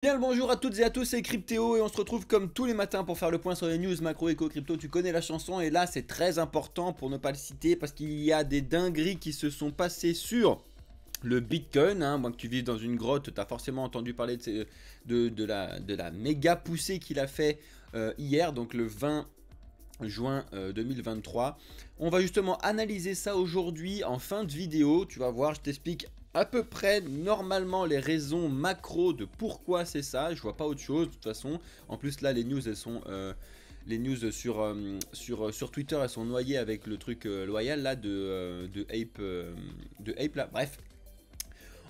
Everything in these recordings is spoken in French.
Bien le bonjour à toutes et à tous, c'est Cryptéo et on se retrouve comme tous les matins pour faire le point sur les news macro éco crypto. Tu connais la chanson et là c'est très important pour ne pas le citer parce qu'il y a des dingueries qui se sont passées sur le Bitcoin. Moi que tu vives dans une grotte, tu as forcément entendu parler de la méga poussée qu'il a fait hier, donc le 20 juin 2023. On va justement analyser ça aujourd'hui en fin de vidéo. Tu vas voir, je t'explique à peu près normalement les raisons macro de pourquoi c'est ça. Je vois pas autre chose de toute façon. En plus là les news elles sont les news sur Twitter elles sont noyées avec le truc loyal là de Ape là. Bref.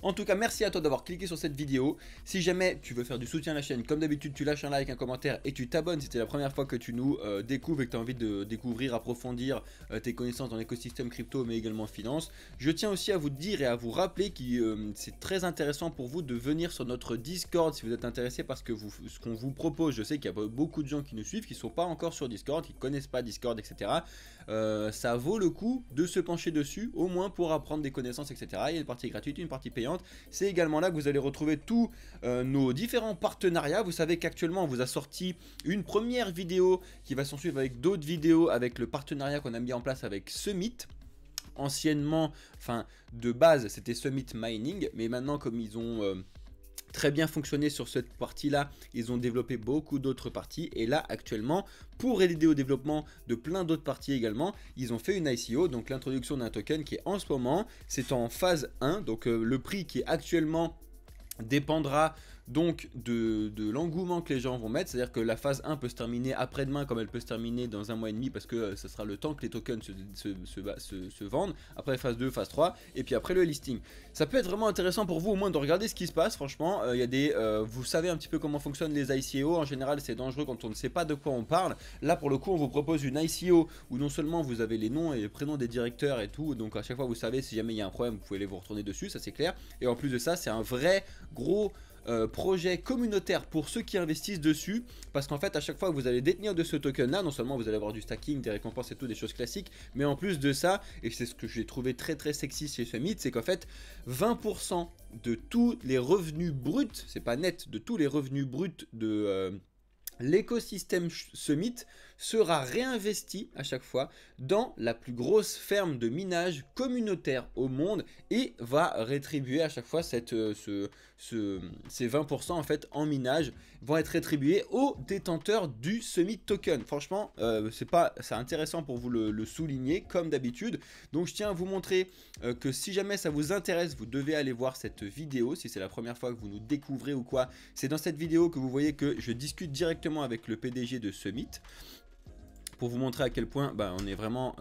En tout cas, merci à toi d'avoir cliqué sur cette vidéo. Si jamais tu veux faire du soutien à la chaîne, comme d'habitude, tu lâches un like, un commentaire et tu t'abonnes si c'est la première fois que tu nous découvres et que tu as envie de découvrir, approfondir tes connaissances dans l'écosystème crypto, mais également finance. Je tiens aussi à vous dire et à vous rappeler que c'est très intéressant pour vous de venir sur notre Discord si vous êtes intéressé parce que ce qu'on vous propose, je sais qu'il y a beaucoup de gens qui nous suivent, qui ne sont pas encore sur Discord, qui ne connaissent pas Discord, etc. Ça vaut le coup de se pencher dessus, au moins pour apprendre des connaissances, etc. Il y a une partie gratuite, une partie payante. C'est également là que vous allez retrouver tous nos différents partenariats. Vous savez qu'actuellement on vous a sorti une première vidéo qui va s'en suivre avec d'autres vidéos avec le partenariat qu'on a mis en place avec Summit. Anciennement, enfin de base c'était Summit Mining, mais maintenant comme ils ont très bien fonctionné sur cette partie là, ils ont développé beaucoup d'autres parties et là actuellement pour aider au développement de plein d'autres parties également, ils ont fait une ICO, donc l'introduction d'un token qui est en ce moment, c'est en phase 1, donc le prix qui est actuellement dépendra donc de l'engouement que les gens vont mettre, c'est-à-dire que la phase 1 peut se terminer après-demain comme elle peut se terminer dans un mois et demi parce que ce sera le temps que les tokens se vendent, après phase 2, phase 3 et puis après le listing. Ça peut être vraiment intéressant pour vous au moins de regarder ce qui se passe, franchement, il y a des, vous savez un petit peu comment fonctionnent les ICO, en général c'est dangereux quand on ne sait pas de quoi on parle, là pour le coup on vous propose une ICO où non seulement vous avez les noms et les prénoms des directeurs et tout, donc à chaque fois vous savez si jamais il y a un problème vous pouvez aller vous retourner dessus, ça c'est clair, et en plus de ça c'est un vrai gros projet communautaire pour ceux qui investissent dessus, parce qu'en fait à chaque fois que vous allez détenir de ce token là, non seulement vous allez avoir du stacking, des récompenses et tout, des choses classiques, mais en plus de ça, et c'est ce que j'ai trouvé très très sexy chez Summit, c'est qu'en fait 20% de tous les revenus bruts, c'est pas net, de tous les revenus bruts de l'écosystème Summit sera réinvesti à chaque fois dans la plus grosse ferme de minage communautaire au monde et va rétribuer à chaque fois ces 20% en fait en minage vont être rétribués aux détenteurs du Summit token. Franchement, c'est intéressant pour vous le souligner comme d'habitude. Donc je tiens à vous montrer que si jamais ça vous intéresse, vous devez aller voir cette vidéo. Si c'est la première fois que vous nous découvrez ou quoi, c'est dans cette vidéo que vous voyez que je discute directement avec le PDG de Summit pour vous montrer à quel point on est vraiment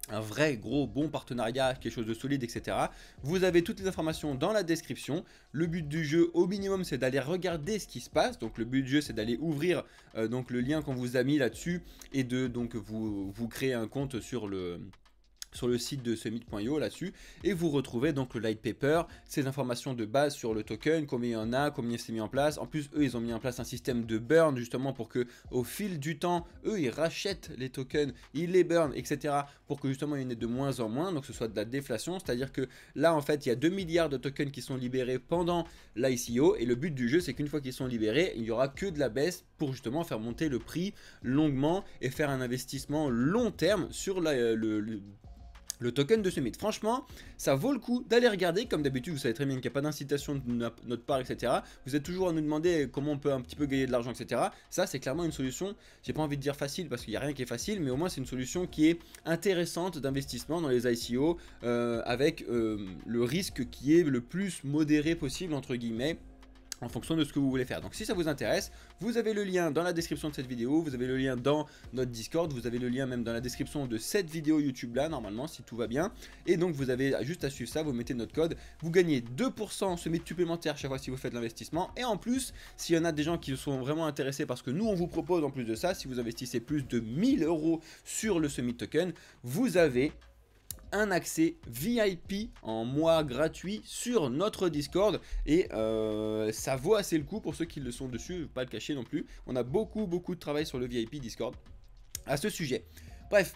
un vrai gros bon partenariat, quelque chose de solide, etc. Vous avez toutes les informations dans la description. Le but du jeu au minimum c'est d'aller regarder ce qui se passe, donc le but du jeu c'est d'aller ouvrir donc le lien qu'on vous a mis là-dessus et de donc vous créer un compte sur le site de Summit.io là-dessus, et vous retrouvez donc le light paper, ces informations de base sur le token, combien il y en a, combien c'est mis en place. En plus eux ils ont mis en place un système de burn justement pour que au fil du temps eux ils rachètent les tokens, ils les burn, etc. pour que justement il y en ait de moins en moins, donc que ce soit de la déflation, c'est à dire que là en fait il y a 2 milliards de tokens qui sont libérés pendant l'ICO, et le but du jeu c'est qu'une fois qu'ils sont libérés il n'y aura que de la baisse pour justement faire monter le prix longuement et faire un investissement long terme sur le token de Summit. Franchement, ça vaut le coup d'aller regarder. Comme d'habitude, vous savez très bien qu'il n'y a pas d'incitation de notre part, etc. Vous êtes toujours à nous demander comment on peut un petit peu gagner de l'argent, etc. Ça, c'est clairement une solution, j'ai pas envie de dire facile parce qu'il n'y a rien qui est facile, mais au moins c'est une solution qui est intéressante d'investissement dans les ICO avec le risque qui est le plus modéré possible, entre guillemets, en fonction de ce que vous voulez faire. Donc si ça vous intéresse, vous avez le lien dans la description de cette vidéo, vous avez le lien dans notre Discord, vous avez le lien même dans la description de cette vidéo YouTube là, normalement, si tout va bien. Et donc vous avez juste à suivre ça, vous mettez notre code, vous gagnez 2% Summit supplémentaire chaque fois si vous faites l'investissement. Et en plus, s'il y en a des gens qui sont vraiment intéressés, parce que nous on vous propose en plus de ça, si vous investissez plus de 1000 € sur le Summit Token, vous avez un accès VIP en mois gratuit sur notre Discord, et ça vaut assez le coup pour ceux qui le sont dessus, je ne vais pas le cacher non plus. On a beaucoup de travail sur le VIP Discord à ce sujet. Bref,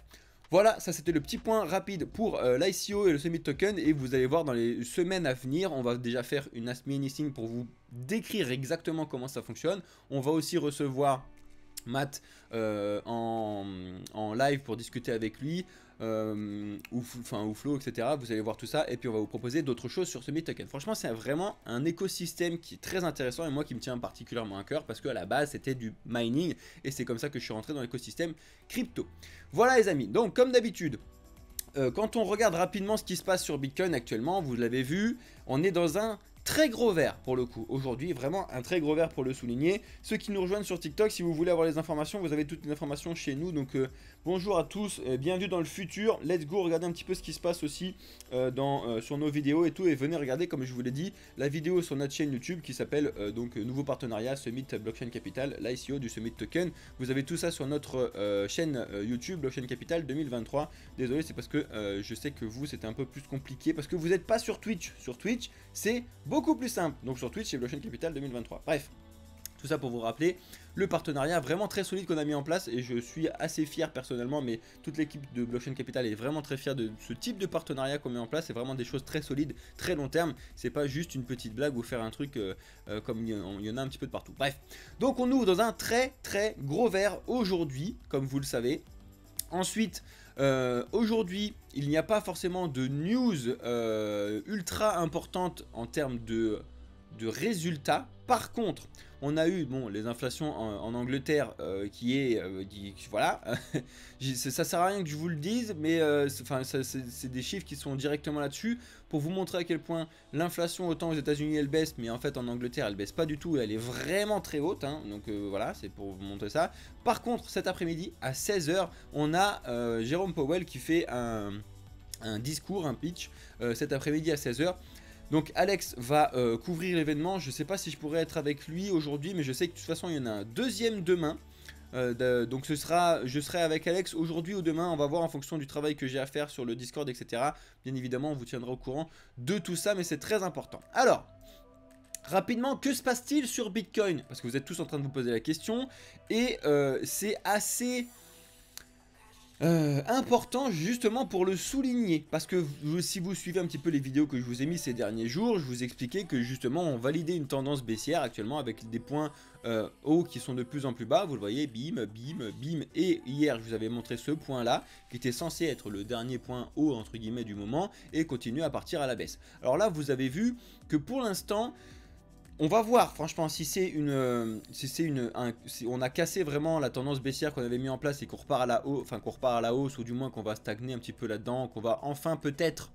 voilà, ça c'était le petit point rapide pour l'ICO et le Summit Token, et vous allez voir dans les semaines à venir, on va déjà faire une Ask Me Anything pour vous décrire exactement comment ça fonctionne. On va aussi recevoir Matt en live pour discuter avec lui, ou Flo, etc. Vous allez voir tout ça et puis on va vous proposer d'autres choses sur ce Meet Token. Franchement, c'est vraiment un écosystème qui est très intéressant et moi qui me tient particulièrement à cœur parce qu'à la base c'était du mining et c'est comme ça que je suis rentré dans l'écosystème crypto. Voilà les amis, donc comme d'habitude, quand on regarde rapidement ce qui se passe sur Bitcoin actuellement, vous l'avez vu, on est dans un très gros vert pour le coup, aujourd'hui vraiment un très gros vert pour le souligner. Ceux qui nous rejoignent sur TikTok, si vous voulez avoir les informations, vous avez toutes les informations chez nous, donc bonjour à tous, bienvenue dans le futur, let's go, regardez un petit peu ce qui se passe aussi sur nos vidéos et tout, et venez regarder comme je vous l'ai dit, la vidéo sur notre chaîne YouTube qui s'appelle donc nouveau partenariat Summit Blockchain Capital, l'ICO du Summit Token. Vous avez tout ça sur notre chaîne YouTube Blockchain Capital 2023, désolé c'est parce que je sais que vous c'était un peu plus compliqué, parce que vous n'êtes pas sur Twitch c'est beaucoup plus simple. Donc sur Twitch, c'est Blockchain Capital 2023. Bref, tout ça pour vous rappeler le partenariat vraiment très solide qu'on a mis en place et je suis assez fier personnellement, mais toute l'équipe de Blockchain Capital est vraiment très fière de ce type de partenariat qu'on met en place. C'est vraiment des choses très solides, très long terme. C'est pas juste une petite blague ou faire un truc comme il y en a un petit peu de partout. Bref, donc on ouvre dans un très gros vert aujourd'hui, comme vous le savez. Ensuite, aujourd'hui, il n'y a pas forcément de news ultra importante en termes de résultats. Par contre, on a eu les inflations en Angleterre voilà, ça sert à rien que je vous le dise, mais c'est des chiffres qui sont directement là-dessus pour vous montrer à quel point l'inflation autant aux États-Unis elle baisse, mais en fait en Angleterre elle baisse pas du tout, elle est vraiment très haute, hein, donc voilà, c'est pour vous montrer ça. Par contre, cet après-midi à 16 h, on a Jérôme Powell qui fait un discours, un pitch cet après-midi à 16 h. Donc Alex va couvrir l'événement, je sais pas si je pourrais être avec lui aujourd'hui, mais je sais que de toute façon il y en a un deuxième demain. Donc je serai avec Alex aujourd'hui ou demain, on va voir en fonction du travail que j'ai à faire sur le Discord, etc. Bien évidemment on vous tiendra au courant de tout ça, mais c'est très important. Alors, rapidement, que se passe-t-il sur Bitcoin? Parce que vous êtes tous en train de vous poser la question, et c'est assez important justement pour le souligner, parce que si vous suivez un petit peu les vidéos que je vous ai mis ces derniers jours, je vous expliquais que justement on validait une tendance baissière actuellement avec des points hauts qui sont de plus en plus bas. Vous le voyez, bim, bim, bim, et hier je vous avais montré ce point là qui était censé être le dernier point haut entre guillemets du moment et continue à partir à la baisse. Alors là vous avez vu que pour l'instant on va voir franchement si c'est on a cassé vraiment la tendance baissière qu'on avait mis en place et qu'on repart à la hausse, ou du moins qu'on va stagner un petit peu là-dedans, qu'on va enfin peut-être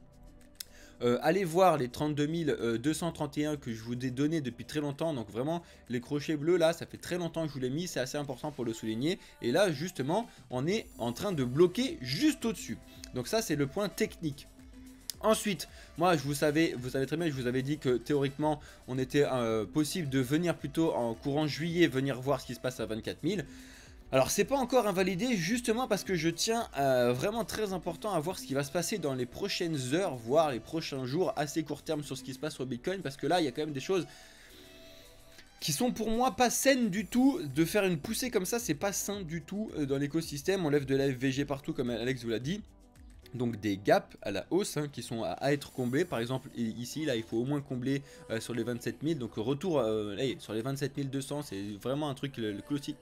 aller voir les 32 231 que je vous ai donné depuis très longtemps. Donc vraiment les crochets bleus là, ça fait très longtemps que je vous l'ai mis, c'est assez important pour le souligner. Et là justement on est en train de bloquer juste au-dessus. Donc ça c'est le point technique. Ensuite, moi vous savez très bien, je vous avais dit que théoriquement on était possible de venir plutôt en courant juillet, venir voir ce qui se passe à 24 000. Alors c'est pas encore invalidé justement parce que je tiens vraiment très important à voir ce qui va se passer dans les prochaines heures, voire les prochains jours, assez court terme sur ce qui se passe sur Bitcoin, parce que là il y a quand même des choses qui sont pour moi pas saines du tout. De faire une poussée comme ça, c'est pas sain du tout dans l'écosystème. On lève de la FVG partout comme Alex vous l'a dit. Donc des gaps à la hausse qui sont à être comblés. Par exemple ici là il faut au moins combler sur les 27 000. Donc retour sur les 27 200, c'est vraiment un truc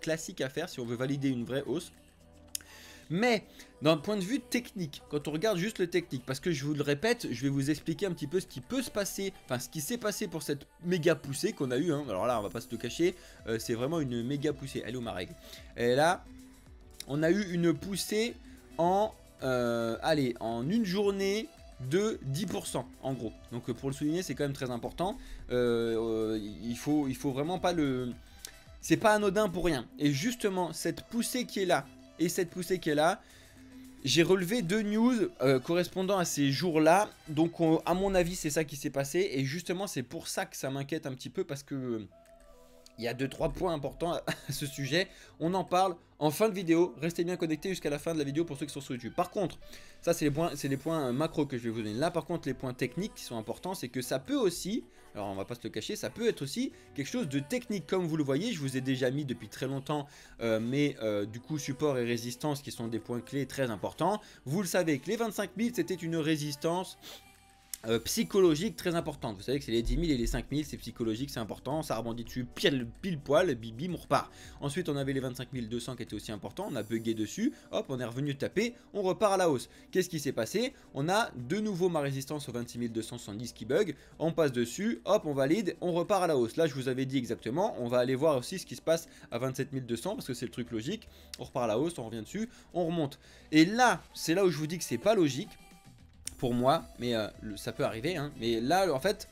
classique à faire si on veut valider une vraie hausse. Mais d'un point de vue technique, quand on regarde juste le technique, parce que je vous le répète, je vais vous expliquer un petit peu ce qui peut se passer, enfin ce qui s'est passé pour cette méga poussée qu'on a eu, hein. Alors là on va pas se le cacher, c'est vraiment une méga poussée. Elle est où ma règle? Et là on a eu une poussée en en une journée de 10% en gros. Donc pour le souligner c'est quand même très important. Il faut vraiment pas le... C'est pas anodin pour rien. Et justement cette poussée qui est là et cette poussée qui est là, j'ai relevé deux news correspondant à ces jours-là. Donc à mon avis c'est ça qui s'est passé. Et justement c'est pour ça que ça m'inquiète un petit peu, parce que il y a 2-3 points importants à ce sujet. On en parle en fin de vidéo. Restez bien connectés jusqu'à la fin de la vidéo pour ceux qui sont sur YouTube. Par contre, ça c'est les points macro que je vais vous donner. Là par contre les points techniques qui sont importants, c'est que ça peut aussi, alors on va pas se le cacher, ça peut être aussi quelque chose de technique. Comme vous le voyez, je vous ai déjà mis depuis très longtemps mais du coup support et résistance qui sont des points clés très importants. Vous le savez que les 25 000 c'était une résistance psychologique très importante. Vous savez que c'est les 10 000 et les 5 000, c'est psychologique, c'est important, ça rebondit dessus pile poil, bim, on repart. Ensuite on avait les 25 200 qui étaient aussi importants, on a bugué dessus, hop, on est revenu taper, on repart à la hausse. Qu'est-ce qui s'est passé? On a de nouveau ma résistance aux 26 270 qui bug, on passe dessus, hop, on valide, on repart à la hausse. Là je vous avais dit exactement, on va aller voir aussi ce qui se passe à 27 200 parce que c'est le truc logique, on repart à la hausse, on revient dessus, on remonte. Et là, c'est là où je vous dis que c'est pas logique pour moi, mais ça peut arriver, hein. Mais là, en fait,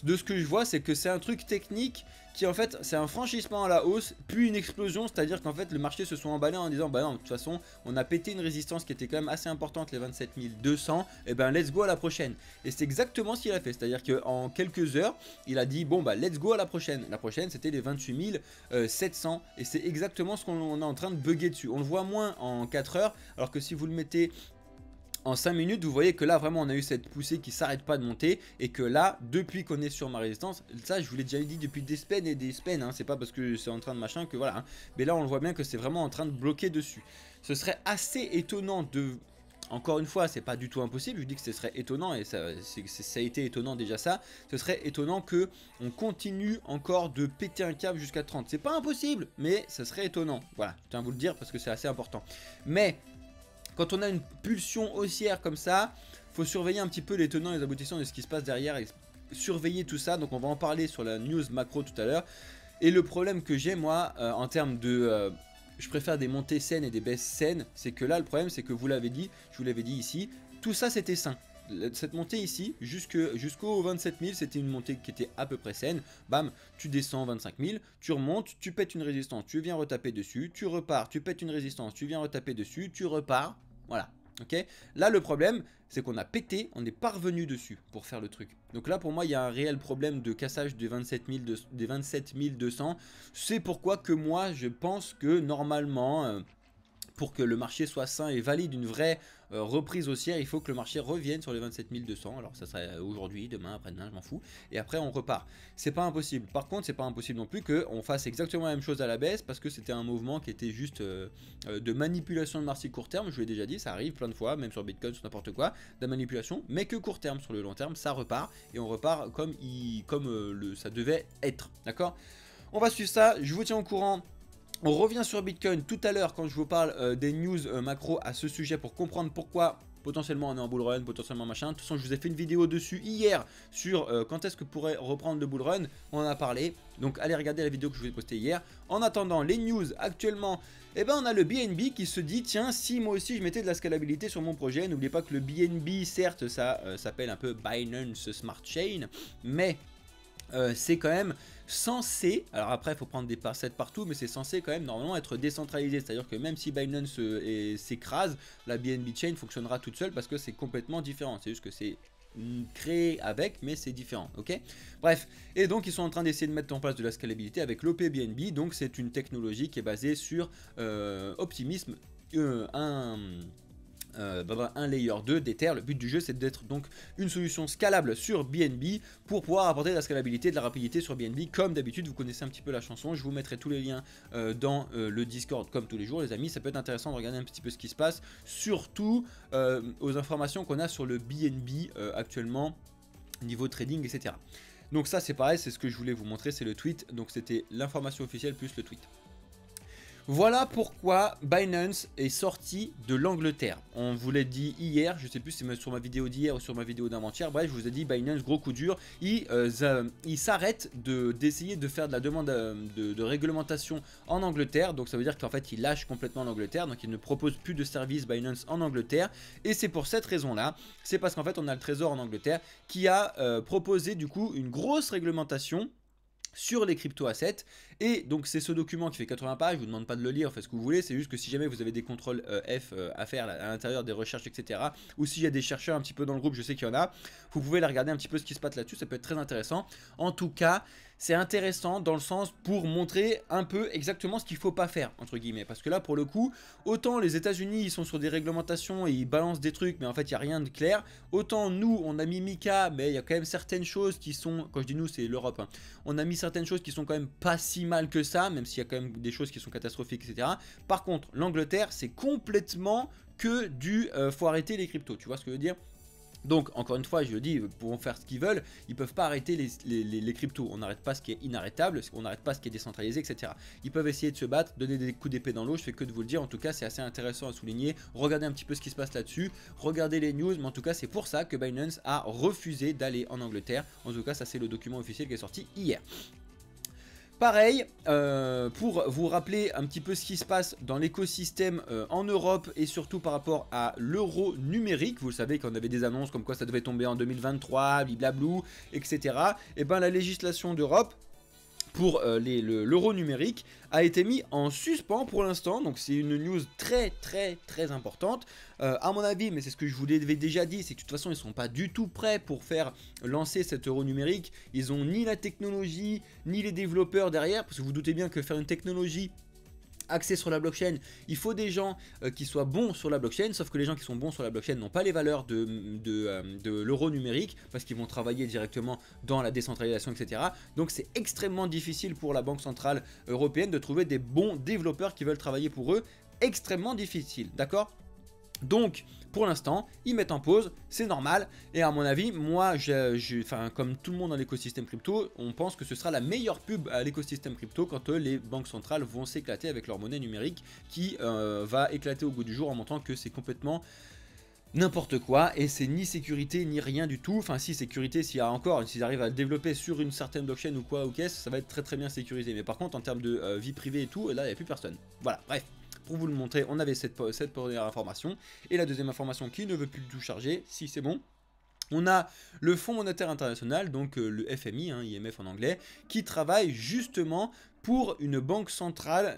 de ce que je vois, c'est que c'est un truc technique qui, en fait, c'est un franchissement à la hausse, puis une explosion, c'est-à-dire qu'en fait, le marché se sont emballés en disant, bah non, de toute façon, on a pété une résistance qui était quand même assez importante, les 27 200, et ben let's go à la prochaine. Et c'est exactement ce qu'il a fait, c'est-à-dire qu'en quelques heures, il a dit, bon bah let's go à la prochaine. La prochaine, c'était les 28 700, et c'est exactement ce qu'on est en train de bugger dessus. On le voit moins en 4 heures, alors que si vous le mettez en 5 minutes, vous voyez que là vraiment on a eu cette poussée qui s'arrête pas de monter et que là, depuis qu'on est sur ma résistance, ça je vous l'ai déjà dit depuis des semaines et des semaines, hein, c'est pas parce que c'est en train de machin que voilà, hein, mais là on le voit bien que c'est vraiment en train de bloquer dessus. Ce serait assez étonnant de... Encore une fois, c'est pas du tout impossible, je dis que ce serait étonnant et ça a été étonnant déjà ça, ce serait étonnant que on continue encore de péter un câble jusqu'à 30. C'est pas impossible, mais ça serait étonnant. Voilà, je tiens à vous le dire parce que c'est assez important. Mais quand on a une pulsion haussière comme ça, faut surveiller un petit peu les tenants et les aboutissants de ce qui se passe derrière et surveiller tout ça. Donc on va en parler sur la news macro tout à l'heure. Et le problème que j'ai moi en termes de... je préfère des montées saines et des baisses saines, c'est que là le problème c'est que vous l'avez dit, je vous l'avais dit ici, tout ça c'était sain. Cette montée ici, jusqu'au 27 000, c'était une montée qui était à peu près saine. Bam, tu descends 25 000, tu remontes, tu pètes une résistance, tu viens retaper dessus, tu repars, tu pètes une résistance, tu viens retaper dessus, tu repars. Voilà, ok. Là, le problème, c'est qu'on a pété, on n'est pas revenu dessus pour faire le truc. Donc là, pour moi, il y a un réel problème de cassage des 27 200. C'est pourquoi que moi, je pense que normalement... pour que le marché soit sain et valide une vraie reprise haussière, il faut que le marché revienne sur les 27 200. Alors ça serait aujourd'hui, demain, après-demain, je m'en fous. Et après on repart. C'est pas impossible. Par contre, c'est pas impossible non plus qu'on fasse exactement la même chose à la baisse parce que c'était un mouvement qui était juste de manipulation de marché court terme. Je vous l'ai déjà dit, ça arrive plein de fois, même sur Bitcoin, sur n'importe quoi, de la manipulation, mais que court terme. Sur le long terme, ça repart et on repart comme ça devait être. D'accord? On va suivre ça. Je vous tiens au courant. On revient sur Bitcoin tout à l'heure quand je vous parle des news macro à ce sujet pour comprendre pourquoi potentiellement on est en bull run, potentiellement machin. De toute façon, je vous ai fait une vidéo dessus hier sur quand est-ce que pourrait reprendre le bull run. On en a parlé, donc allez regarder la vidéo que je vous ai postée hier. En attendant, les news actuellement, eh ben, on a le BNB qui se dit tiens, si moi aussi je mettais de la scalabilité sur mon projet. N'oubliez pas que le BNB, certes, ça s'appelle un peu Binance Smart Chain, mais... c'est quand même censé, alors après il faut prendre des pincettes partout, mais c'est censé quand même normalement être décentralisé, c'est à dire que même si Binance s'écrase, la BNB Chain fonctionnera toute seule parce que c'est complètement différent, c'est juste que c'est créé avec, mais c'est différent, ok. Bref, et donc ils sont en train d'essayer de mettre en place de la scalabilité avec l'OP BNB, donc c'est une technologie qui est basée sur Optimism, un layer 2 d'Ether. Le but du jeu c'est d'être donc une solution scalable sur BNB pour pouvoir apporter de la scalabilité, de la rapidité sur BNB. Comme d'habitude, vous connaissez un petit peu la chanson, je vous mettrai tous les liens dans le Discord comme tous les jours les amis. Ça peut être intéressant de regarder un petit peu ce qui se passe, surtout aux informations qu'on a sur le BNB actuellement, niveau trading, etc. Donc ça c'est pareil, c'est ce que je voulais vous montrer, c'est le tweet, donc c'était l'information officielle plus le tweet. Voilà pourquoi Binance est sorti de l'Angleterre. On vous l'a dit hier, je sais plus si c'est sur ma vidéo d'hier ou sur ma vidéo d'avant-hier. Bref, je vous ai dit Binance, gros coup dur. Il s'arrête d'essayer de faire de la demande de réglementation en Angleterre. Donc ça veut dire qu'en fait il lâche complètement l'Angleterre. Donc il ne propose plus de service Binance en Angleterre. Et c'est pour cette raison-là, c'est parce qu'en fait on a le Trésor en Angleterre qui a proposé du coup une grosse réglementation sur les crypto-assets. Et donc c'est ce document qui fait 80 pages, je vous demande pas de le lire, faites ce que vous voulez, c'est juste que si jamais vous avez des contrôles F à faire à l'intérieur des recherches, etc., ou s'il y a des chercheurs un petit peu dans le groupe, je sais qu'il y en a, vous pouvez aller regarder un petit peu ce qui se passe là-dessus, ça peut être très intéressant. En tout cas, c'est intéressant dans le sens pour montrer un peu exactement ce qu'il ne faut pas faire, entre guillemets. Parce que là, pour le coup, autant les États-Unis ils sont sur des réglementations et ils balancent des trucs, mais en fait, il n'y a rien de clair. Autant nous, on a mis Mika, mais il y a quand même certaines choses qui sont, quand je dis nous, c'est l'Europe, hein. On a mis certaines choses qui sont quand même pas si mal que ça, même s'il y a quand même des choses qui sont catastrophiques, etc. Par contre, l'Angleterre, c'est complètement que du faut arrêter les cryptos, tu vois ce que je veux dire ? Donc, encore une fois, je le dis, ils pourront faire ce qu'ils veulent, ils peuvent pas arrêter les cryptos. On n'arrête pas ce qui est inarrêtable, on n'arrête pas ce qui est décentralisé, etc. Ils peuvent essayer de se battre, donner des coups d'épée dans l'eau, je fais que de vous le dire. En tout cas, c'est assez intéressant à souligner. Regardez un petit peu ce qui se passe là-dessus, regardez les news, mais en tout cas, c'est pour ça que Binance a refusé d'aller en Angleterre. En tout cas, ça, c'est le document officiel qui est sorti hier. Pareil, pour vous rappeler un petit peu ce qui se passe dans l'écosystème en Europe et surtout par rapport à l'euro numérique, vous savez qu'on avait des annonces comme quoi ça devait tomber en 2023, bliblablou, etc. Et bien la législation d'Europe pour l'euro numérique a été mis en suspens pour l'instant, donc c'est une news très importante à mon avis, mais c'est ce que je vous l'avais déjà dit, c'est que de toute façon ils sont pas du tout prêts pour faire lancer cet euro numérique, ils ont ni la technologie ni les développeurs derrière, parce que vous doutez bien que faire une technologie axé sur la blockchain, il faut des gens qui soient bons sur la blockchain, sauf que les gens qui sont bons sur la blockchain n'ont pas les valeurs de l'euro numérique, parce qu'ils vont travailler directement dans la décentralisation, etc. Donc c'est extrêmement difficile pour la Banque Centrale Européenne de trouver des bons développeurs qui veulent travailler pour eux, extrêmement difficile, d'accord ? Donc, pour l'instant, ils mettent en pause, c'est normal, et à mon avis, moi, comme tout le monde dans l'écosystème crypto, on pense que ce sera la meilleure pub à l'écosystème crypto quand les banques centrales vont s'éclater avec leur monnaie numérique qui va éclater au goût du jour en montrant que c'est complètement n'importe quoi, et c'est ni sécurité ni rien du tout. Enfin si, sécurité, s'ils arrivent à le développer sur une certaine blockchain ou quoi, ok, ça va être très bien sécurisé, mais par contre en termes de vie privée et tout, là il n'y a plus personne. Voilà, bref. Pour vous le montrer, on avait cette première information. Et la deuxième information qui ne veut plus du tout charger, si c'est bon. On a le Fonds monétaire international, donc le FMI, hein, IMF en anglais, qui travaille justement pour une banque centrale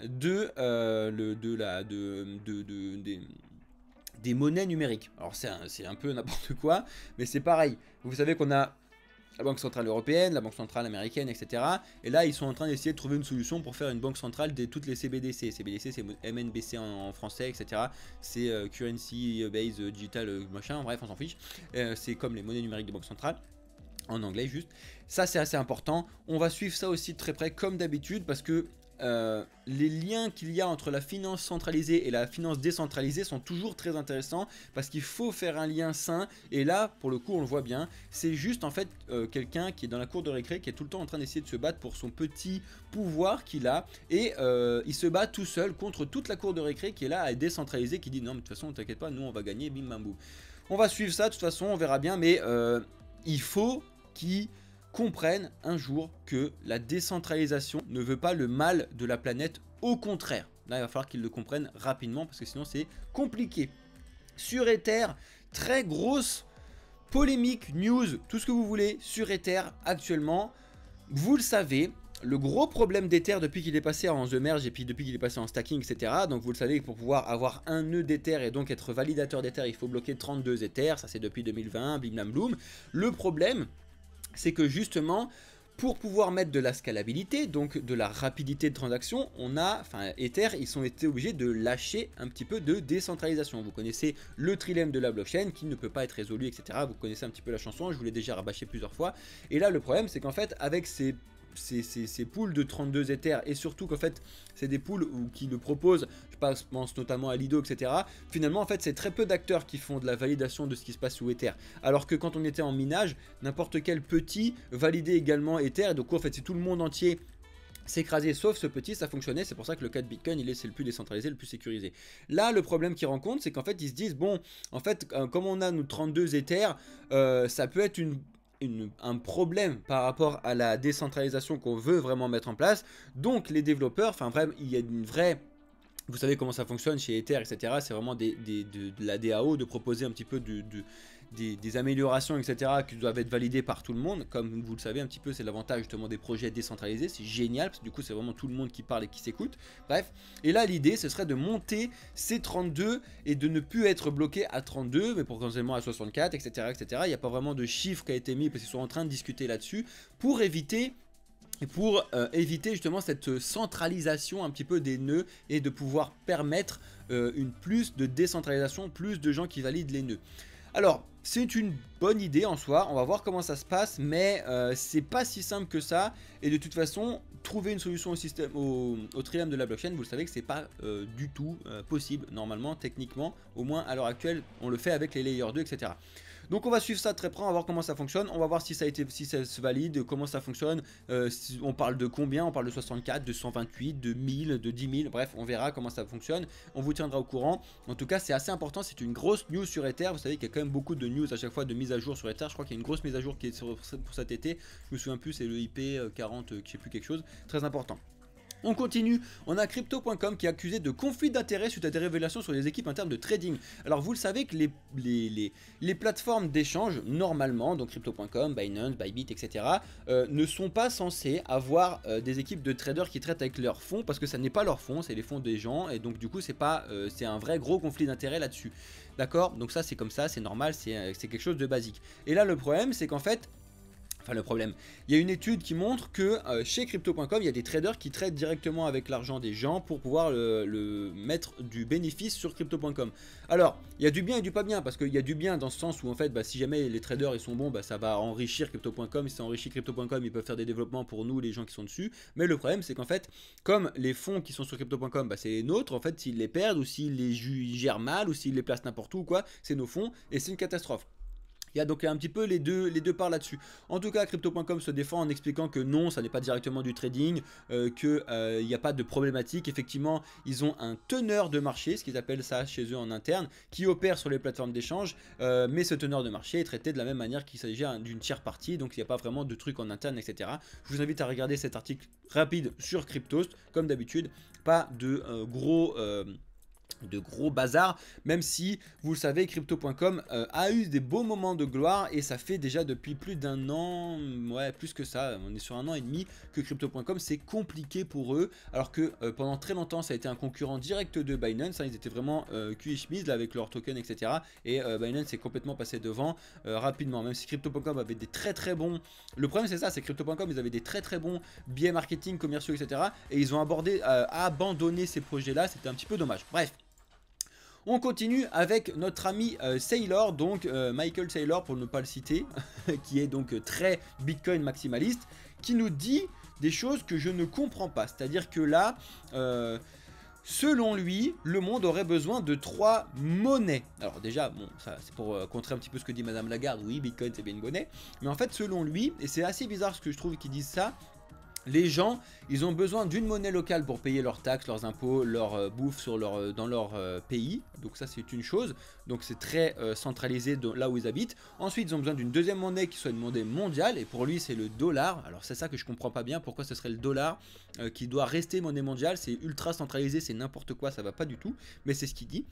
des monnaies numériques. Alors c'est un peu n'importe quoi, mais c'est pareil. Vous savez qu'on a la Banque Centrale Européenne, la Banque Centrale Américaine, etc. Et là, ils sont en train d'essayer de trouver une solution pour faire une banque centrale de toutes les CBDC. CBDC, c'est MNBC en français, etc. C'est Currency Based Digital machin, bref, on s'en fiche. C'est comme les monnaies numériques de banque centrale. En anglais juste. Ça c'est assez important. On va suivre ça aussi de très près comme d'habitude parce que les liens qu'il y a entre la finance centralisée et la finance décentralisée sont toujours très intéressants parce qu'il faut faire un lien sain, et là pour le coup on le voit bien, c'est juste en fait quelqu'un qui est dans la cour de récré qui est tout le temps en train d'essayer de se battre pour son petit pouvoir qu'il a, et il se bat tout seul contre toute la cour de récré qui est là à décentraliser, qui dit non mais de toute façon t'inquiète pas, nous on va gagner, bim bam boum. On va suivre ça de toute façon, on verra bien, mais il faut qu'ils comprennent un jour que la décentralisation ne veut pas le mal de la planète, au contraire. Là, il va falloir qu'ils le comprennent rapidement parce que sinon c'est compliqué. Sur Ether, très grosse polémique, news, tout ce que vous voulez sur Ether actuellement. Vous le savez, le gros problème d'Ether depuis qu'il est passé en The Merge et puis depuis qu'il est passé en stacking, etc. Donc vous le savez, pour pouvoir avoir un nœud d'Ether et donc être validateur d'Ether, il faut bloquer 32 Ether. Ça c'est depuis 2020, bim bam bloom. Le problème, c'est que justement, pour pouvoir mettre de la scalabilité, donc de la rapidité de transaction, Ether, ils ont été obligés de lâcher un petit peu de décentralisation. Vous connaissez le trilemme de la blockchain qui ne peut pas être résolu, etc. Vous connaissez un petit peu la chanson, je vous l'ai déjà rabâché plusieurs fois. Et là, le problème, c'est qu'en fait, avec ces pools de 32 Ethers, et surtout qu'en fait c'est des pools qui le proposent, je pense notamment à Lido, etc. Finalement en fait c'est très peu d'acteurs qui font de la validation de ce qui se passe sous Ether, alors que quand on était en minage, n'importe quel petit validait également Ether, et donc en fait c'est tout le monde entier s'écraser sauf ce petit, ça fonctionnait. C'est pour ça que le cas de Bitcoin c'est le plus décentralisé, le plus sécurisé. Là le problème qu'ils rencontrent, c'est qu'en fait ils se disent bon, en fait comme on a nos 32 Ethers, ça peut être un problème par rapport à la décentralisation qu'on veut vraiment mettre en place. Donc les développeurs, enfin vraiment, il y a une vraie... Vous savez comment ça fonctionne chez Ether, etc. C'est vraiment de la DAO, de proposer un petit peu des améliorations, etc. qui doivent être validées par tout le monde. Comme vous le savez un petit peu, c'est l'avantage justement des projets décentralisés. C'est génial, parce que du coup c'est vraiment tout le monde qui parle et qui s'écoute. Bref, et là l'idée ce serait de monter ces 32 et de ne plus être bloqué à 32, mais potentiellement à 64, etc. etc. Il n'y a pas vraiment de chiffre qui a été mis, parce qu'ils sont en train de discuter là-dessus, pour éviter justement cette centralisation un petit peu des nœuds et de pouvoir permettre plus de décentralisation, plus de gens qui valident les nœuds. Alors, c'est une bonne idée en soi, on va voir comment ça se passe, mais c'est pas si simple que ça, et de toute façon, trouver une solution au trilemme de la blockchain, vous le savez que c'est pas du tout possible, normalement, techniquement, au moins à l'heure actuelle, on le fait avec les Layer 2, etc. Donc on va suivre ça de très près, on va voir comment ça fonctionne, on va voir si ça se valide, comment ça fonctionne, on parle de combien, on parle de 64, de 128, de 1000, de 10 000, bref on verra comment ça fonctionne, on vous tiendra au courant. En tout cas c'est assez important, c'est une grosse news sur Ether, vous savez qu'il y a quand même beaucoup de news à chaque fois de mise à jour sur Ether, je crois qu'il y a une grosse mise à jour qui est pour cet été, je me souviens plus, c'est le IP 40, je sais plus quelque chose, très important. On continue, on a Crypto.com qui est accusé de conflit d'intérêts suite à des révélations sur les équipes internes de trading. Alors vous le savez que les plateformes d'échange, normalement, donc Crypto.com, Binance, Bybit, etc., ne sont pas censées avoir des équipes de traders qui traitent avec leurs fonds, parce que ça n'est pas leurs fonds, c'est les fonds des gens, et donc du coup c'est un vrai gros conflit d'intérêts là-dessus. D'accord? Donc ça c'est comme ça, c'est normal, c'est quelque chose de basique. Et là le problème c'est qu'en fait, le problème, il y a une étude qui montre que chez Crypto.com, il y a des traders qui traitent directement avec l'argent des gens pour pouvoir le mettre du bénéfice sur Crypto.com. Alors, il y a du bien et du pas bien, parce qu'il y a du bien dans ce sens où en fait, si jamais les traders ils sont bons, ça va enrichir Crypto.com. Si ça enrichit Crypto.com, ils peuvent faire des développements pour nous, les gens qui sont dessus. Mais le problème, c'est qu'en fait, comme les fonds qui sont sur Crypto.com, c'est les nôtres, en fait, s'ils les perdent ou s'ils les gèrent mal ou s'ils les placent n'importe où, quoi, c'est nos fonds et c'est une catastrophe. Il y a donc un petit peu les deux parts là-dessus. En tout cas, Crypto.com se défend en expliquant que non, ça n'est pas directement du trading, qu'il n'y a pas de problématique. Effectivement, ils ont un teneur de marché, ce qu'ils appellent ça chez eux en interne, qui opère sur les plateformes d'échange, mais ce teneur de marché est traité de la même manière qu'il s'agit d'une tiers partie, donc il n'y a pas vraiment de trucs en interne, etc. Je vous invite à regarder cet article rapide sur Cryptost, comme d'habitude, pas de gros bazar, même si vous le savez, Crypto.com a eu des beaux moments de gloire et ça fait déjà depuis plus d'un an, ouais plus que ça, on est sur un an et demi que Crypto.com c'est compliqué pour eux, alors que pendant très longtemps ça a été un concurrent direct de Binance, hein, ils étaient vraiment cul et chemise là avec leurs tokens, etc. Et Binance est complètement passé devant rapidement, même si Crypto.com avait des très bons, le problème c'est ça, c'est Crypto.com ils avaient des très bons biais marketing, commerciaux, etc. Et ils ont abandonné ces projets là, c'était un petit peu dommage. Bref. On continue avec notre ami Saylor, donc Michael Saylor pour ne pas le citer, qui est donc très Bitcoin maximaliste, qui nous dit des choses que je ne comprends pas. C'est-à-dire que là, selon lui, le monde aurait besoin de 3 monnaies. Alors déjà, bon, ça c'est pour contrer un petit peu ce que dit Madame Lagarde, oui, Bitcoin c'est bien une monnaie, mais en fait selon lui, et c'est assez bizarre ce que je trouve qu'ils disent ça, les gens, ils ont besoin d'une monnaie locale pour payer leurs taxes, leurs impôts, leur bouffe dans leur pays. Donc ça c'est une chose. Donc c'est très centralisé là où ils habitent. Ensuite ils ont besoin d'une deuxième monnaie qui soit une monnaie mondiale. Et pour lui c'est le dollar. Alors c'est ça que je comprends pas bien. Pourquoi ce serait le dollar qui doit rester monnaie mondiale? C'est ultra centralisé, c'est n'importe quoi, ça va pas du tout. Mais c'est ce qu'il dit.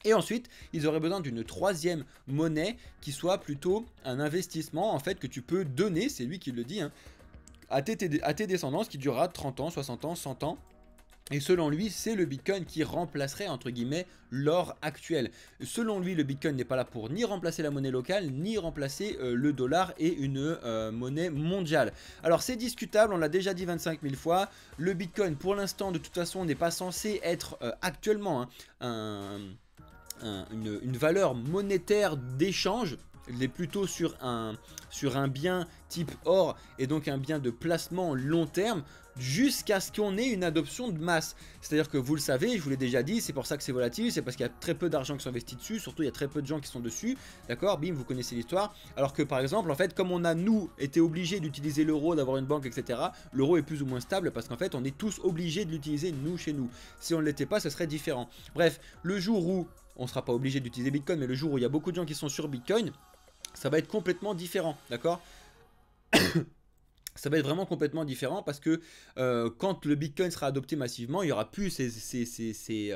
Et ensuite, ils auraient besoin d'une troisième monnaie qui soit plutôt un investissement en fait que tu peux donner. C'est lui qui le dit, hein, à tes descendants, qui durera 30 ans, 60 ans, 100 ans. Et selon lui, c'est le Bitcoin qui remplacerait, entre guillemets, l'or actuel. Selon lui, le Bitcoin n'est pas là pour ni remplacer la monnaie locale, ni remplacer le dollar et une monnaie mondiale. Alors c'est discutable, on l'a déjà dit 25 000 fois. Le Bitcoin, pour l'instant, de toute façon, n'est pas censé être actuellement une valeur monétaire d'échange. Il est plutôt sur un bien type or et donc un bien de placement long terme jusqu'à ce qu'on ait une adoption de masse. C'est-à-dire que vous le savez, je vous l'ai déjà dit, c'est pour ça que c'est volatile, c'est parce qu'il y a très peu d'argent qui sont investis dessus, surtout il y a très peu de gens qui sont dessus, d'accord, bim, vous connaissez l'histoire. Alors que par exemple, en fait, comme on a nous été obligés d'utiliser l'euro, d'avoir une banque, etc., l'euro est plus ou moins stable parce qu'en fait, on est tous obligés de l'utiliser nous chez nous. Si on ne l'était pas, ce serait différent. Bref, le jour où on ne sera pas obligé d'utiliser Bitcoin, mais le jour où il y a beaucoup de gens qui sont sur Bitcoin, ça va être complètement différent, d'accord? Ça va être vraiment complètement différent parce que quand le Bitcoin sera adopté massivement, il n'y aura plus ces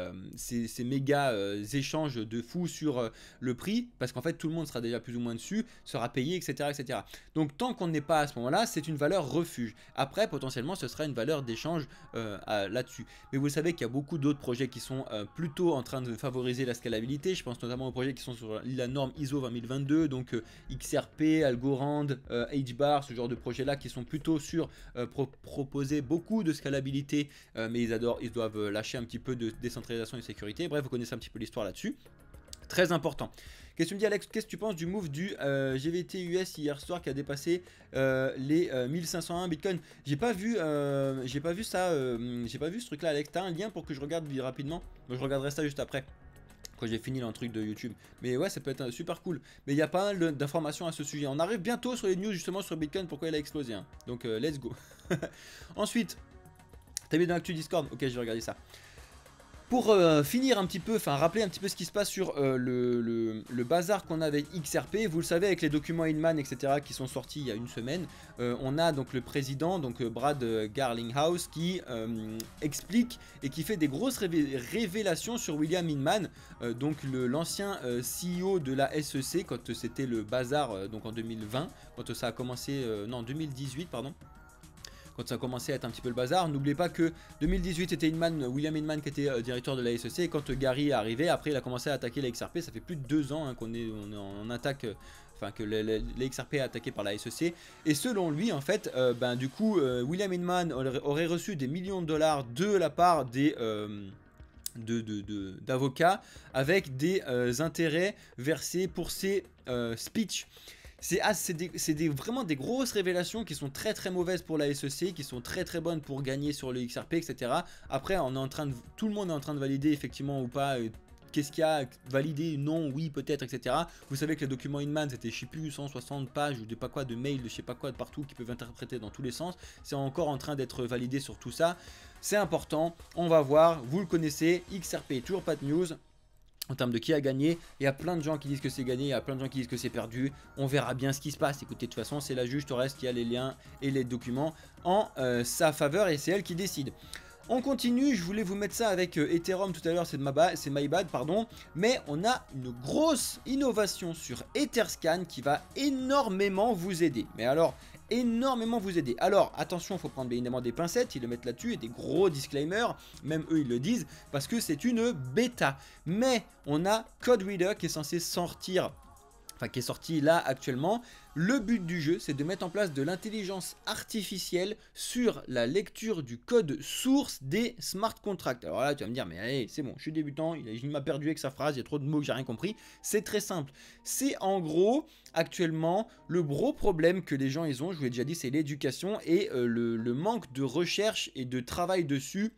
méga échanges de fous sur le prix parce qu'en fait tout le monde sera déjà plus ou moins dessus, sera payé, etc. etc. Donc tant qu'on n'est pas à ce moment-là, c'est une valeur refuge. Après, potentiellement, ce sera une valeur d'échange là-dessus. Mais vous savez qu'il y a beaucoup d'autres projets qui sont plutôt en train de favoriser la scalabilité. Je pense notamment aux projets qui sont sur la norme ISO 20022, donc XRP, Algorand, HBAR, ce genre de projets-là qui sont plutôt sur proposer beaucoup de scalabilité, mais ils doivent lâcher un petit peu de décentralisation et de sécurité. Bref, vous connaissez un petit peu l'histoire là-dessus. Très important. Qu'est-ce que tu me dis, Alex? Qu'est-ce que tu penses du move du GVT US hier soir qui a dépassé les 1501 Bitcoin? J'ai pas vu ça, j'ai pas vu ce truc là, Alex. T'as un lien pour que je regarde rapidement? Moi, je regarderai ça juste après. quand j'ai fini le truc de YouTube. Mais ouais, ça peut être super cool. Mais il y a pas mal d'informations à ce sujet. On arrive bientôt sur les news justement sur Bitcoin, pourquoi il a explosé. Hein. Donc let's go. Ensuite, t'as mis dans l'actu Discord. Ok, je vais regarder ça. Pour finir un petit peu, enfin rappeler un petit peu ce qui se passe sur le bazar qu'on a avec XRP, vous le savez avec les documents Inman etc qui sont sortis il y a une semaine, on a donc le président, donc Brad Garlinghouse qui explique et qui fait des grosses révélations sur William Inman, donc l'ancien CEO de la SEC quand c'était le bazar donc en 2020, quand ça a commencé, non 2018 pardon. Quand ça a commencé à être un petit peu le bazar. N'oubliez pas que 2018 c'était William Inman qui était directeur de la SEC, et quand Gary est arrivé, après il a commencé à attaquer la XRP, ça fait plus de 2 ans hein, qu'on est en attaque, enfin que la XRP est attaquée par la SEC, et selon lui en fait, du coup William Inman aurait reçu des millions de dollars de la part des... d'avocats avec des intérêts versés pour ses speeches. C'est vraiment des grosses révélations qui sont très très mauvaises pour la SEC, qui sont très très bonnes pour gagner sur le XRP, etc. Après, tout le monde est en train de valider effectivement ou pas. Qu'est-ce qu'il y a validé, non, oui, peut-être, etc. Vous savez que les documents Inman, c'était, je sais plus, 160 pages ou pas quoi, de mails, de je sais pas quoi, de partout, qui peuvent interpréter dans tous les sens. C'est encore en train d'être validé sur tout ça. C'est important, on va voir, vous le connaissez, XRP, toujours pas de news. En termes de qui a gagné, il y a plein de gens qui disent que c'est gagné, il y a plein de gens qui disent que c'est perdu. On verra bien ce qui se passe. Écoutez, de toute façon, c'est la juge Torres qui a les liens et les documents en sa faveur et c'est elle qui décide. On continue, je voulais vous mettre ça avec Ethereum tout à l'heure, c'est my bad, pardon. Mais on a une grosse innovation sur Etherscan qui va énormément vous aider. Mais alors, énormément vous aider. Alors, attention, il faut prendre bien évidemment des pincettes, ils le mettent là-dessus et des gros disclaimers, même eux ils le disent, parce que c'est une bêta. Mais on a Code Reader qui est censé sortir, enfin qui est sorti là actuellement. Le but du jeu, c'est de mettre en place de l'intelligence artificielle sur la lecture du code source des smart contracts. Alors là, tu vas me dire, mais allez, c'est bon, je suis débutant, il m'a perdu avec sa phrase, il y a trop de mots que j'ai rien compris. C'est très simple. C'est en gros, actuellement, le gros problème que les gens ils ont, je vous l'ai déjà dit, c'est l'éducation et le manque de recherche et de travail dessus,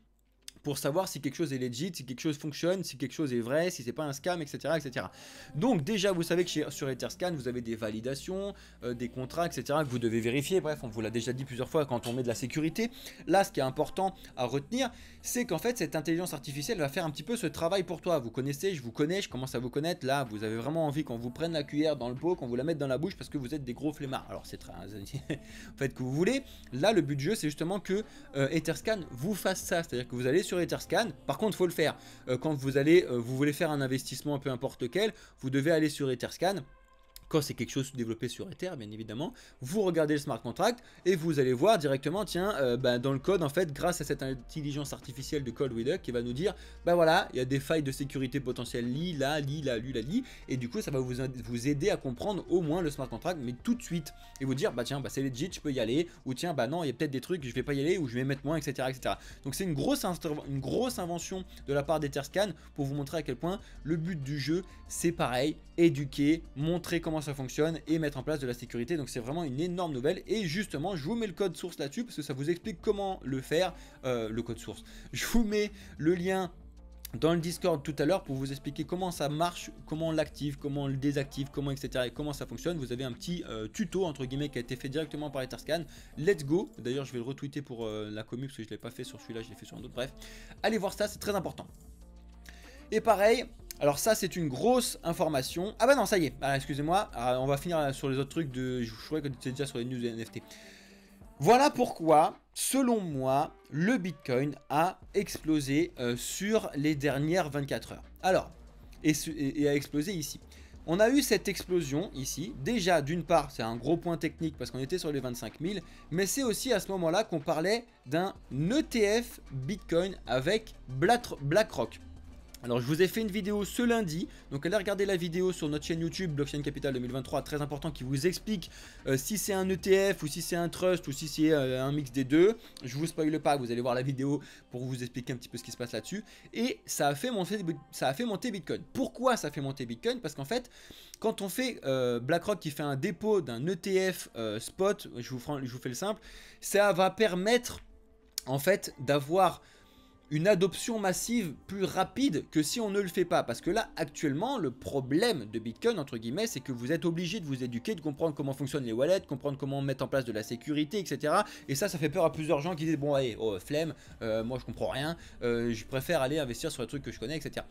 pour savoir si quelque chose est legit, si quelque chose fonctionne, si quelque chose est vrai, si c'est pas un scam, etc., etc. Donc déjà, vous savez que sur Etherscan, vous avez des validations, des contrats, etc., que vous devez vérifier. Bref, on vous l'a déjà dit plusieurs fois quand on met de la sécurité. Là, ce qui est important à retenir, c'est qu'en fait, cette intelligence artificielle va faire un petit peu ce travail pour toi. Vous connaissez, je vous connais, je commence à vous connaître. Là, vous avez vraiment envie qu'on vous prenne la cuillère dans le pot, qu'on vous la mette dans la bouche parce que vous êtes des gros flemmards. Alors, c'est très... faites que vous voulez. Là, le but du jeu, c'est justement que Etherscan vous fasse ça. C'est-à-dire que vous allez sur Etherscan, par contre il faut le faire quand vous voulez faire un investissement peu importe lequel, vous devez aller sur Etherscan. Quand c'est quelque chose développé sur Ether, bien évidemment, vous regardez le smart contract et vous allez voir directement, tiens, dans le code, en fait, grâce à cette intelligence artificielle de Code Reader qui va nous dire, voilà, il y a des failles de sécurité potentielles, lis, et du coup, ça va vous aider à comprendre au moins le smart contract, mais tout de suite, et vous dire, tiens, c'est legit, je peux y aller, ou tiens, non, il y a peut-être des trucs, je vais pas y aller, ou je vais mettre moins, etc., etc. Donc c'est une grosse invention de la part d'Etherscan pour vous montrer à quel point le but du jeu, c'est pareil, éduquer, montrer comment ça fonctionne et mettre en place de la sécurité. Donc c'est vraiment une énorme nouvelle et justement je vous mets le code source là-dessus parce que ça vous explique comment le faire, le code source. Je vous mets le lien dans le Discord tout à l'heure pour vous expliquer comment ça marche, comment on l'active, comment on le désactive, comment etc. et comment ça fonctionne. Vous avez un petit tuto entre guillemets qui a été fait directement par Etherscan. Let's go. D'ailleurs je vais le retweeter pour la commu parce que je ne l'ai pas fait sur celui-là, je l'ai fait sur un autre. Bref, allez voir ça, c'est très important. Et pareil, alors ça c'est une grosse information. Ah bah non, ça y est, excusez-moi, on va finir sur les autres trucs je croyais que c'était déjà sur les news des NFT. Voilà pourquoi, selon moi, le Bitcoin a explosé sur les dernières 24 heures. Alors, et a explosé ici. On a eu cette explosion ici. Déjà, d'une part, c'est un gros point technique parce qu'on était sur les 25 000. Mais c'est aussi à ce moment-là qu'on parlait d'un ETF Bitcoin avec BlackRock. Alors je vous ai fait une vidéo ce lundi, donc allez regarder la vidéo sur notre chaîne YouTube Blockchain Capital 2023, très important, qui vous explique si c'est un ETF ou si c'est un trust ou si c'est un mix des deux. Je vous spoile pas, vous allez voir la vidéo pour vous expliquer un petit peu ce qui se passe là-dessus. Et ça a fait monter Bitcoin. Pourquoi ça fait monter Bitcoin? Parce qu'en fait, quand on fait BlackRock qui fait un dépôt d'un ETF spot, je vous fais le simple, ça va permettre en fait d'avoir une adoption massive plus rapide que si on ne le fait pas. Parce que là, actuellement, le problème de Bitcoin, entre guillemets, c'est que vous êtes obligé de vous éduquer, de comprendre comment fonctionnent les wallets, comprendre comment mettre en place de la sécurité, etc. Et ça fait peur à plusieurs gens qui disent, bon, allez, oh, flemme, moi je comprends rien, je préfère aller investir sur les trucs que je connais, etc.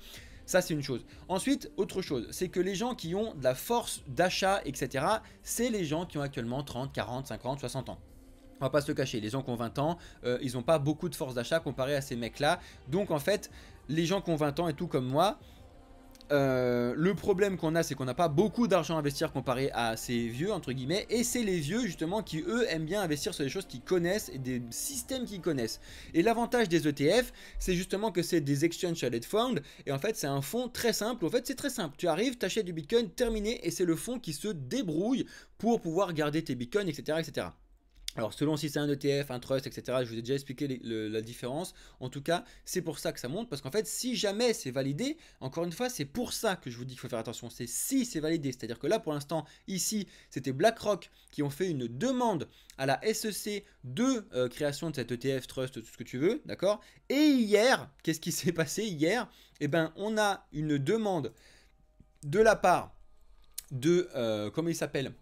Ça, c'est une chose. Ensuite, autre chose, c'est que les gens qui ont de la force d'achat, etc., c'est les gens qui ont actuellement 30, 40, 50, 60 ans. On va pas se le cacher, les gens qui ont 20 ans, ils n'ont pas beaucoup de force d'achat comparé à ces mecs-là. Donc en fait, les gens qui ont 20 ans et tout comme moi, le problème qu'on a, c'est qu'on n'a pas beaucoup d'argent à investir comparé à ces vieux, entre guillemets. Et c'est les vieux, justement, qui, eux, aiment bien investir sur des choses qu'ils connaissent et des systèmes qu'ils connaissent. Et l'avantage des ETF, c'est justement que c'est des Exchange Traded Funds. Et en fait, c'est un fonds très simple. En fait, c'est très simple. Tu arrives, tu achètes du Bitcoin, terminé. Et c'est le fonds qui se débrouille pour pouvoir garder tes Bitcoins, etc., etc. Alors selon si c'est un ETF, un trust, etc. Je vous ai déjà expliqué la différence. En tout cas, c'est pour ça que ça monte. Parce qu'en fait, si jamais c'est validé, encore une fois, c'est pour ça que je vous dis qu'il faut faire attention. C'est si c'est validé. C'est-à-dire que là, pour l'instant, ici, c'était BlackRock qui ont fait une demande à la SEC de création de cet ETF, trust, tout ce que tu veux. D'accord. Et hier, qu'est-ce qui s'est passé hier? Eh bien, on a une demande de la part de, comment il s'appelle,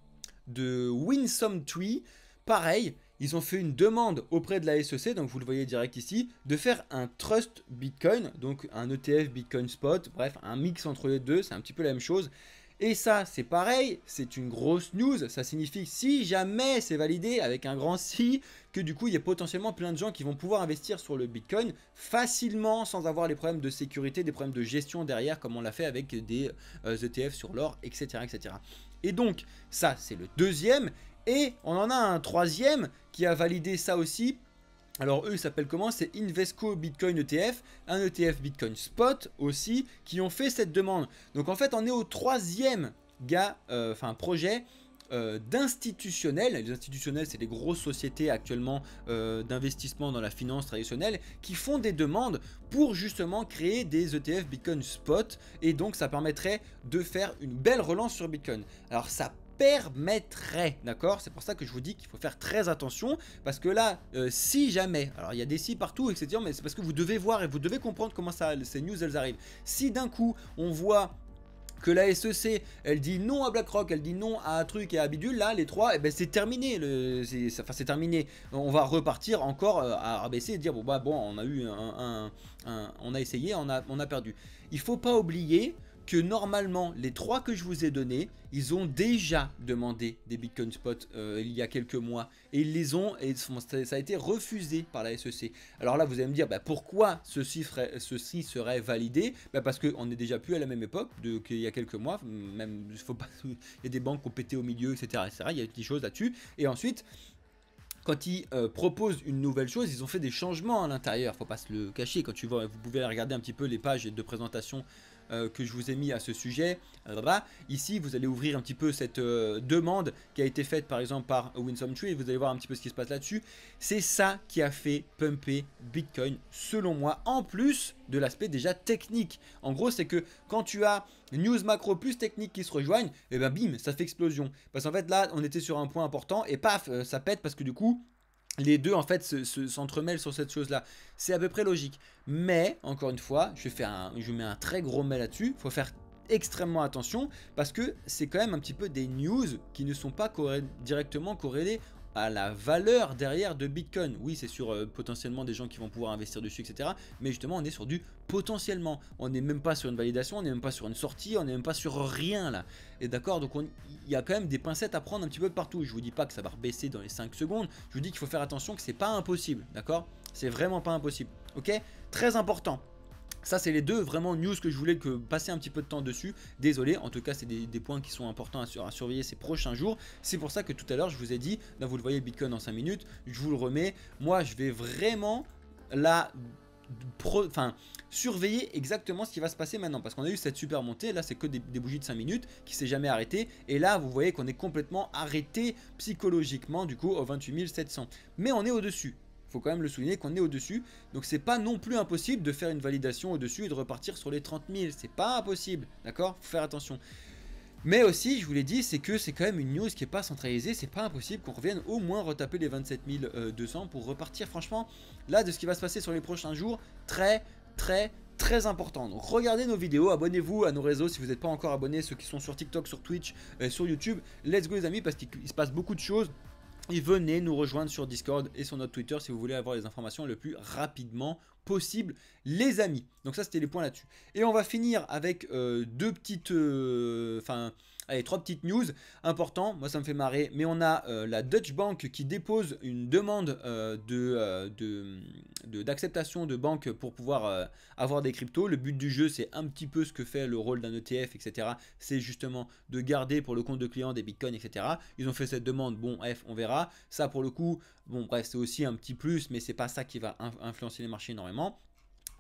de WinSum3. Pareil, ils ont fait une demande auprès de la SEC, donc vous le voyez direct ici, de faire un trust Bitcoin, donc un ETF Bitcoin Spot, bref, un mix entre les deux, c'est un petit peu la même chose. Et ça, c'est pareil, c'est une grosse news, ça signifie si jamais c'est validé avec un grand si, que du coup il y a potentiellement plein de gens qui vont pouvoir investir sur le Bitcoin facilement sans avoir les problèmes de sécurité, des problèmes de gestion derrière comme on l'a fait avec des ETF sur l'or, etc., etc. Et donc ça c'est le deuxième. Et on en a un troisième qui a validé ça aussi. Alors eux ils s'appellent comment? C'est Invesco Bitcoin ETF, un ETF Bitcoin Spot aussi, qui ont fait cette demande. Donc en fait on est au troisième projet d'institutionnels. Les institutionnels c'est les grosses sociétés actuellement d'investissement dans la finance traditionnelle qui font des demandes pour justement créer des ETF Bitcoin Spot. Et donc ça permettrait de faire une belle relance sur Bitcoin. Alors ça permettrait, d'accord? C'est pour ça que je vous dis qu'il faut faire très attention, parce que là, si jamais, alors il y a des si partout, etc., mais c'est parce que vous devez voir et vous devez comprendre comment ces news elles arrivent. Si d'un coup, on voit que la SEC, elle dit non à BlackRock, elle dit non à un truc et à Bidule, là, les trois, eh ben, c'est terminé. C'est terminé. On va repartir encore à rabaisser et dire bon, on a eu on a essayé, on a perdu. Il faut pas oublier que normalement, les trois que je vous ai donnés, ils ont déjà demandé des Bitcoin Spot il y a quelques mois. Et ils les ont, et ça a été refusé par la SEC. Alors là, vous allez me dire, pourquoi ceci serait validé? Parce qu'on est déjà plus à la même époque qu'il y a quelques mois. Même, il y a des banques qui ont pété au milieu, etc., etc. Il y a des choses là-dessus. Et ensuite, quand ils proposent une nouvelle chose, ils ont fait des changements à l'intérieur. Faut pas se le cacher. Quand vous pouvez regarder un petit peu les pages de présentation que je vous ai mis à ce sujet. Ici, vous allez ouvrir un petit peu cette demande qui a été faite par exemple par WinSum3 et vous allez voir un petit peu ce qui se passe là-dessus. C'est ça qui a fait pumper Bitcoin selon moi, en plus de l'aspect déjà technique. En gros, c'est que quand tu as news macro plus technique qui se rejoignent, et ben bim, ça fait explosion. Parce qu'en fait là, on était sur un point important et paf, ça pète parce que du coup, les deux en fait s'entremêlent sur cette chose là. C'est à peu près logique. Mais encore une fois, je mets un très gros mais là-dessus. Il faut faire extrêmement attention parce que c'est quand même un petit peu des news qui ne sont pas directement corrélées à la valeur derrière de Bitcoin. Oui, c'est sur potentiellement des gens qui vont pouvoir investir dessus, etc. Mais justement, on est sur du potentiellement. On n'est même pas sur une validation, on n'est même pas sur une sortie, on n'est même pas sur rien là. Et d'accord, donc il y a quand même des pincettes à prendre un petit peu de partout. Je vous dis pas que ça va rebaisser dans les 5 secondes. Je vous dis qu'il faut faire attention que c'est pas impossible, d'accord? C'est vraiment pas impossible, ok? Très important. Ça, c'est les deux vraiment news que je voulais passer un petit peu de temps dessus. Désolé, en tout cas, c'est des points qui sont importants à surveiller ces prochains jours. C'est pour ça que tout à l'heure, je vous ai dit, là, vous le voyez, Bitcoin en 5 minutes, je vous le remets. Moi, je vais vraiment surveiller exactement ce qui va se passer maintenant. Parce qu'on a eu cette super montée, là, c'est que des bougies de 5 minutes qui s'est jamais arrêté. Et là, vous voyez qu'on est complètement arrêté psychologiquement, du coup, au 28 700. Mais on est au-dessus. Faut quand même le souligner qu'on est au-dessus. Donc c'est pas non plus impossible de faire une validation au-dessus et de repartir sur les 30 000. C'est pas impossible, d'accord? Faut faire attention. Mais aussi, je vous l'ai dit, c'est que c'est quand même une news qui n'est pas centralisée, c'est pas impossible qu'on revienne au moins retaper les 27 200 pour repartir. Franchement, là, de ce qui va se passer sur les prochains jours, très important. Donc regardez nos vidéos, abonnez-vous à nos réseaux si vous n'êtes pas encore abonnés, ceux qui sont sur TikTok, sur Twitch, sur YouTube. Let's go les amis, parce qu'il se passe beaucoup de choses. Et venez nous rejoindre sur Discord et sur notre Twitter si vous voulez avoir les informations le plus rapidement possible, les amis. Donc ça, c'était les points là-dessus. Et on va finir avec trois petites news importantes. Moi, ça me fait marrer. Mais on a la Deutsche Bank qui dépose une demande d'acceptation de banque pour pouvoir avoir des cryptos. Le but du jeu, c'est un petit peu ce que fait le rôle d'un ETF, etc. C'est justement de garder pour le compte de client des bitcoins, etc. Ils ont fait cette demande. Bon, bref, on verra. Ça, pour le coup, bon, bref, c'est aussi un petit plus, mais c'est pas ça qui va influencer les marchés énormément.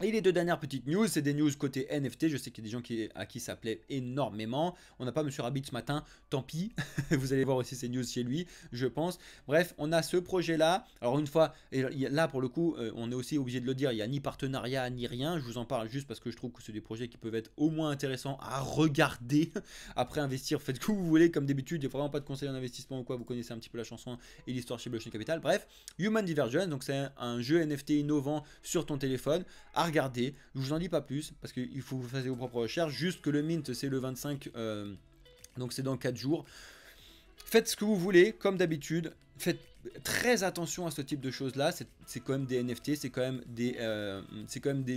Et les deux dernières petites news, c'est des news côté NFT. Je sais qu'il y a des gens à qui ça plaît énormément. On n'a pas Monsieur Rabbit ce matin, tant pis. Vous allez voir aussi ces news chez lui, je pense. Bref, on a ce projet-là. Alors une fois, et là pour le coup, on est aussi obligé de le dire, il n'y a ni partenariat ni rien. Je vous en parle juste parce que je trouve que c'est des projets qui peuvent être au moins intéressants à regarder. Après investir, faites ce que vous voulez. Comme d'habitude, il n'y a vraiment pas de conseil en investissement ou quoi. Vous connaissez un petit peu la chanson et l'histoire chez Blockchain Capital. Bref, Human Divergence, donc c'est un jeu NFT innovant sur ton téléphone. À regarder, je vous en dis pas plus parce qu'il faut que vous fassiez vos propres recherches. Juste que le mint c'est le 25, donc c'est dans 4 jours. Faites ce que vous voulez, comme d'habitude. Faites très attention à ce type de choses là. C'est quand même des NFT, c'est quand même des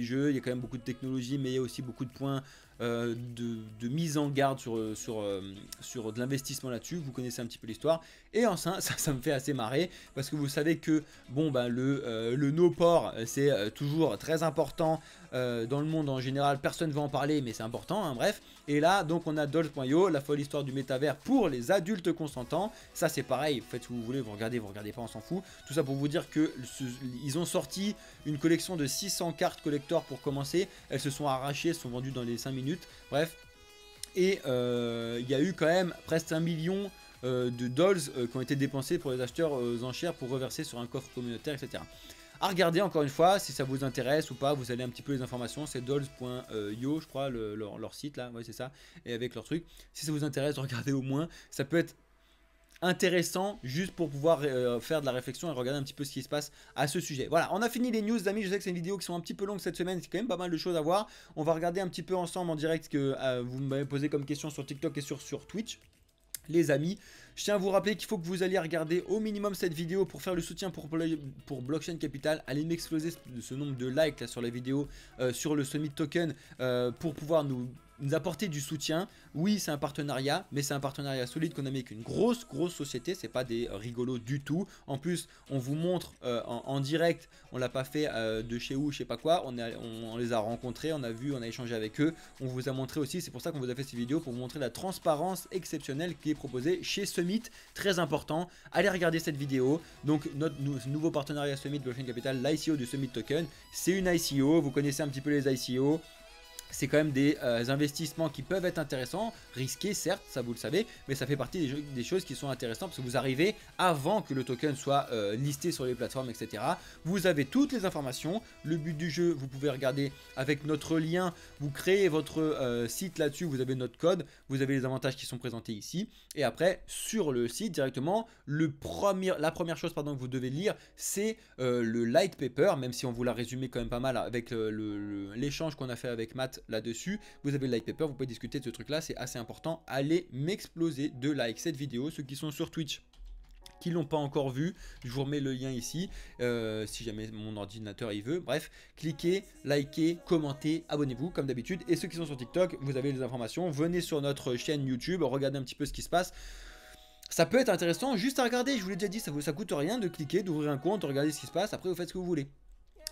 jeux. Il y a quand même beaucoup de technologie, mais il y a aussi beaucoup de points de mise en garde sur de l'investissement là-dessus. Vous connaissez un petit peu l'histoire. Et enfin, ça me fait assez marrer parce que vous savez que bon, ben, le no-port, c'est toujours très important dans le monde en général. Personne ne va en parler, mais c'est important, hein, bref. Et là, donc, on a Doge.io, la folle histoire du métavers pour les adultes consentants. Ça, c'est pareil. Faites ce que vous voulez, vous regardez pas, on s'en fout. Tout ça pour vous dire que ils ont sorti une collection de 600 cartes collector pour commencer. Elles se sont arrachées, elles sont vendues dans les 5 minutes. Bref. Et il y a eu quand même presque 1 million de dolls qui ont été dépensés pour les acheteurs aux enchères pour reverser sur un coffre communautaire, etc. À regarder encore une fois si ça vous intéresse ou pas. Vous allez un petit peu les informations, c'est dolls.io je crois leur site là, ouais c'est ça, et avec leur truc. Si ça vous intéresse, regardez au moins, ça peut être intéressant juste pour pouvoir faire de la réflexion et regarder un petit peu ce qui se passe à ce sujet. Voilà, on a fini les news amis. Je sais que c'est une vidéo qui sont un petit peu longue cette semaine, c'est quand même pas mal de choses à voir. On va regarder un petit peu ensemble en direct ce que vous m'avez posé comme question sur TikTok et sur Twitch. Les amis, je tiens à vous rappeler qu'il faut que vous alliez regarder au minimum cette vidéo pour faire le soutien pour Blockchain Capital. Allez m'exploser ce nombre de likes là, sur la vidéo, sur le Summit Token pour pouvoir nous apporter du soutien. Oui, c'est un partenariat, mais c'est un partenariat solide qu'on a mis avec une grosse société. C'est pas des rigolos du tout. En plus, on vous montre en direct. On l'a pas fait de chez où, je sais pas quoi. On les a rencontrés, on a vu, on a échangé avec eux. On vous a montré aussi. C'est pour ça qu'on vous a fait ces vidéos pour vous montrer la transparence exceptionnelle qui est proposée chez Summit. Très important. Allez regarder cette vidéo. Donc notre nouveau partenariat Summit Blockchain Capital, l'ICO du Summit Token. C'est une ICO. Vous connaissez un petit peu les ICO. C'est quand même des investissements qui peuvent être intéressants, risqués certes, ça vous le savez, mais ça fait partie des choses qui sont intéressantes parce que vous arrivez avant que le token soit listé sur les plateformes, etc. Vous avez toutes les informations, le but du jeu, vous pouvez regarder avec notre lien, vous créez votre site là-dessus, vous avez notre code, vous avez les avantages qui sont présentés ici, et après sur le site directement, la première chose que vous devez lire, c'est le light paper, même si on vous l'a résumé quand même pas mal avec l'échange qu'on a fait avec Matt là-dessus. Vous avez le like paper, vous pouvez discuter de ce truc là, c'est assez important. Allez m'exploser de likes cette vidéo. Ceux qui sont sur Twitch qui l'ont pas encore vu, je vous remets le lien ici si jamais mon ordinateur y veut. Bref, cliquez, likez, commentez, abonnez-vous comme d'habitude. Et ceux qui sont sur TikTok, vous avez les informations, venez sur notre chaîne YouTube, regardez un petit peu ce qui se passe. Ça peut être intéressant juste à regarder, je vous l'ai déjà dit, ça coûte rien de cliquer, d'ouvrir un compte, de regarder ce qui se passe, après vous faites ce que vous voulez.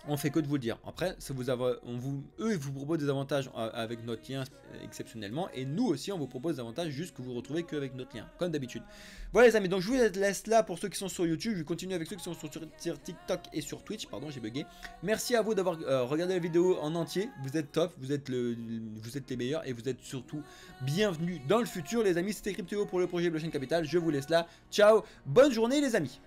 On fait que de vous le dire. Après, eux, ils vous proposent des avantages avec notre lien exceptionnellement. Et nous aussi, on vous propose des avantages juste que vous retrouvez qu'avec notre lien, comme d'habitude. Voilà les amis, donc je vous laisse là pour ceux qui sont sur YouTube. Je vais continuer avec ceux qui sont sur TikTok et sur Twitch. Pardon, j'ai bugué. Merci à vous d'avoir regardé la vidéo en entier. Vous êtes top, vous êtes les meilleurs. Et vous êtes surtout bienvenus dans le futur les amis. C'était Crypto pour le projet Blockchain Capital. Je vous laisse là. Ciao, bonne journée les amis.